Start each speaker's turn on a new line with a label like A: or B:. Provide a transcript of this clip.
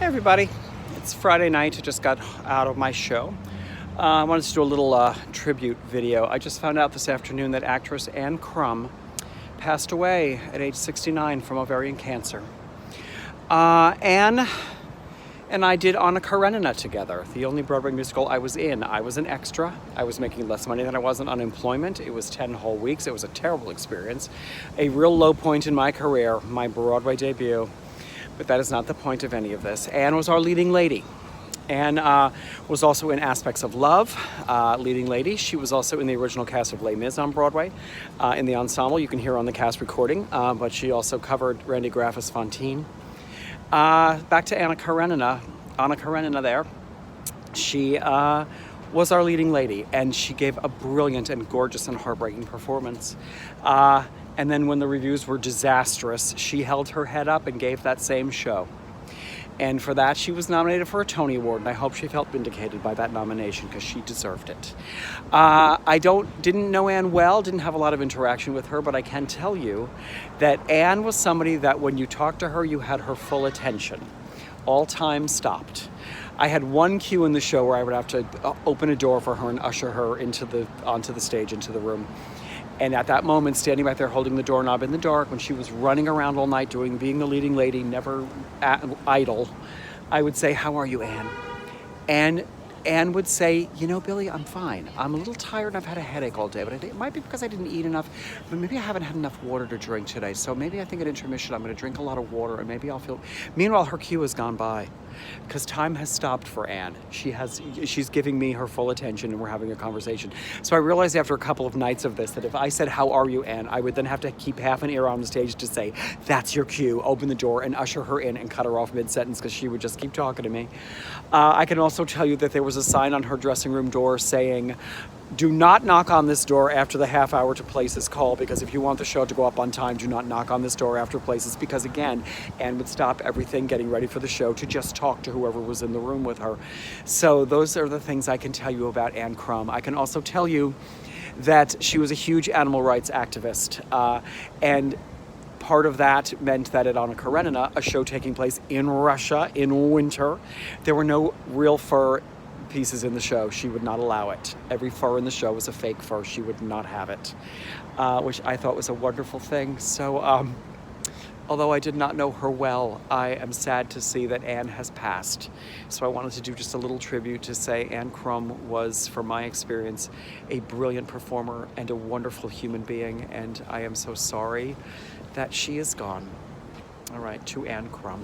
A: Hey everybody, it's Friday night. I just got out of my show. I wanted to do a little tribute video. I just found out this afternoon that actress Ann Crumb passed away at age 69 from ovarian cancer. Ann and I did Anna Karenina together, the only Broadway musical I was in. I was an extra. I was making less money than I was in unemployment. It was 10 whole weeks. It was a terrible experience. A real low point in my career, my Broadway debut. But that is not the point of any of this. Ann was our leading lady. Ann was also in Aspects of Love, leading lady. She was also in the original cast of Les Mis on Broadway, in the ensemble. You can hear on the cast recording, but she also covered Randy Graff's Fantine. Back to Anna Karenina. Anna Karenina there. She was our leading lady, and she gave a brilliant and gorgeous and heartbreaking performance. And then when the reviews were disastrous, she held her head up and gave that same show. And for that, she was nominated for a Tony Award, and I hope she felt vindicated by that nomination because she deserved it. I didn't know Ann well, didn't have a lot of interaction with her, but I can tell you that Ann was somebody that when you talked to her, you had her full attention. All time stopped. I had one cue in the show where I would have to open a door for her and usher her onto the stage, into the room. And at that moment, standing back there holding the doorknob in the dark, when she was running around all night being the leading lady, never idle, I would say, "How are you, Ann?" And Ann would say, "You know, Billy, I'm fine. I'm a little tired and I've had a headache all day, but I think it might be because I didn't eat enough, but maybe I haven't had enough water to drink today. So maybe I think at intermission I'm going to drink a lot of water and maybe I'll feel..." Meanwhile, her cue has gone by because time has stopped for Ann. She's giving me her full attention and we're having a conversation. So I realized after a couple of nights of this that if I said, "How are you, Ann?" I would then have to keep half an ear on the stage to say, "That's your cue," open the door and usher her in and cut her off mid-sentence because she would just keep talking to me. I can also tell you that there was a sign on her dressing room door saying, "Do not knock on this door after the half hour to places call, because if you want the show to go up on time, do not knock on this door after places," because again, Ann would stop everything getting ready for the show to just talk to whoever was in the room with her. So those are the things I can tell you about Ann Crumb. I can also tell you that she was a huge animal rights activist, and part of that meant that at Anna Karenina, a show taking place in Russia in winter, there were no real fur pieces in the show. She would not allow it. Every fur in the show was a fake fur. She would not have it, which I thought was a wonderful thing. So although I did not know her well, I am sad to see that Ann has passed. So I wanted to do just a little tribute to say Ann Crumb was, from my experience, a brilliant performer and a wonderful human being, and I am so sorry that she is gone. All right, to Ann Crumb.